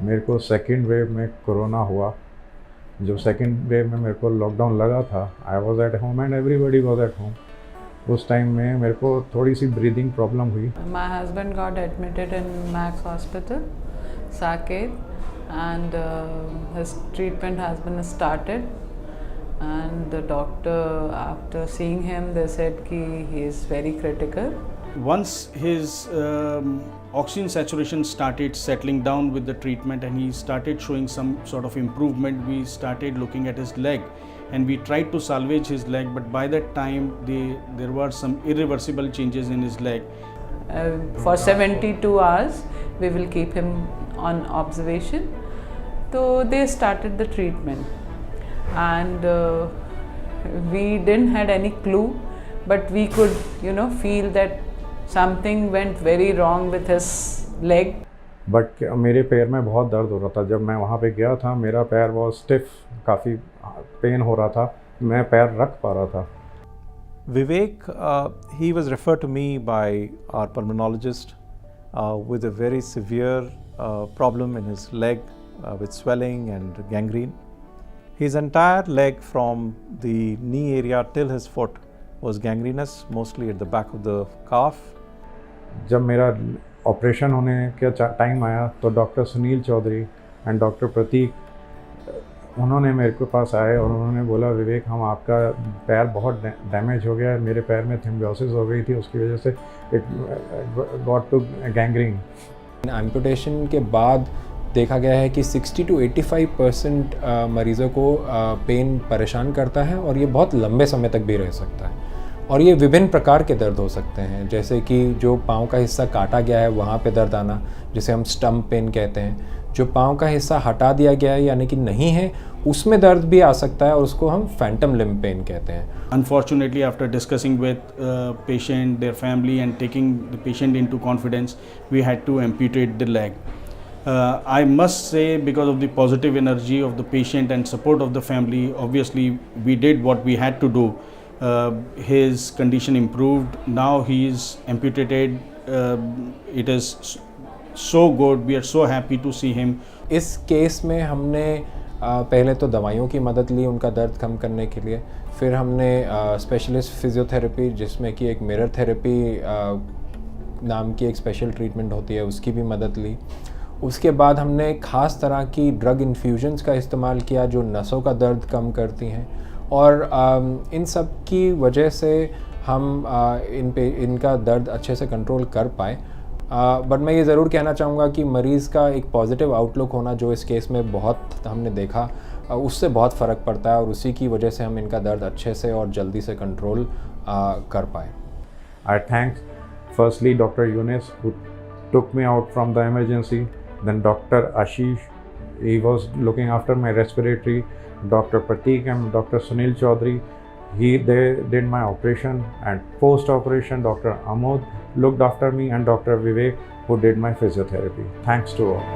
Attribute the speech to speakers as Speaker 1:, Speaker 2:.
Speaker 1: मेरे को second wave में कोरोना हुआ। जो सेकंड वेव में मेरे को लॉकडाउन लगा था, I was at home and everybody was at home. उस टाइम में मेरे को थोड़ी सी ब्रीदिंग प्रॉब्लम हुई।
Speaker 2: My husband got admitted in Max Hospital, Saket, and his treatment has been started. And the doctor, after seeing him, they said कि he is very critical.
Speaker 3: Once his oxygen saturation started settling down with the treatment and he started showing some sort of improvement, we started looking at his leg and we tried to salvage his leg, but by that time there were some irreversible changes in his leg.
Speaker 2: For 72 hours, we will keep him on observation. So they started the treatment, and we didn't had any clue, but we could, feel that something went very wrong with his leg.
Speaker 1: But मेरे पैर में बहुत दर्द हो रहा था। जब मैं वहाँ पे गया था, मेरा पैर बहुत स्टिफ, काफ़ी पेन हो रहा था, मैं पैर रख पा रहा था।
Speaker 4: Vivek, he was referred to me by our pulmonologist with a very severe problem in his leg with swelling and gangrene. His entire leg from the knee area till his foot was gangrenous, mostly at the back of the calf.
Speaker 1: जब मेरा operation होने का time आया तो doctor Sunil Chaudhary and doctor Prateek उन्होंने मेरे के पास आए और उन्होंने बोला, विवेक, हम आपका पैर बहुत डैमेज हो गया है, मेरे पैर में थिम्बियोसिस हो गई थी, उसकी वजह से it got to gangrene.
Speaker 5: Amputation के बाद देखा गया है कि 60 to 85% मरीज़ों को पेन परेशान करता है और ये बहुत लंबे समय तक भी रह सकता है। और ये विभिन्न प्रकार के दर्द हो सकते हैं, जैसे कि जो पाँव का हिस्सा काटा गया है वहाँ पे दर्द आना, जिसे हम स्टम्प पेन कहते हैं। जो पाँव का हिस्सा हटा दिया गया है यानी कि नहीं है, उसमें दर्द भी आ सकता है और उसको हम फैंटम लिम्ब पेन कहते हैं।
Speaker 3: Unfortunately, after discussing with patient, their family and taking the patient into confidence, we had to amputate the leg. I must say, because of the positive energy of the patient and support of the family, obviously we did what we had to do. His condition improved. Now he is amputated. It is so good. We are so happy to see him.
Speaker 5: इस case में हमने पहले तो दवाइयों की मदद ली उनका दर्द कम करने के लिए, फिर हमने स्पेशलिस्ट फिजियोथेरेपी, जिसमें कि एक मिरर थेरेपी नाम की एक स्पेशल ट्रीटमेंट होती है, उसकी भी मदद ली। उसके बाद हमने ख़ास तरह की ड्रग इन्फ्यूजन्स का इस्तेमाल किया जो नसों का दर्द कम करती हैं, और इन सब की वजह से हम इनका दर्द अच्छे से कंट्रोल कर पाए। बट मैं ये ज़रूर कहना चाहूँगा कि मरीज़ का एक पॉजिटिव आउटलुक होना, जो इस केस में बहुत हमने देखा, उससे बहुत फ़र्क पड़ता है और उसी की वजह से हम इनका दर्द अच्छे से और जल्दी से कंट्रोल कर पाए।
Speaker 1: I thank firstly doctor Younis who took me out from the emergency, then Dr. Ashish, he was looking after my respiratory, Dr. Pratik and Dr. Sunil Chaudhary, they did my operation, and post operation Dr. Amod looked after me, and Dr. Vivek, who did my physiotherapy. Thanks to all.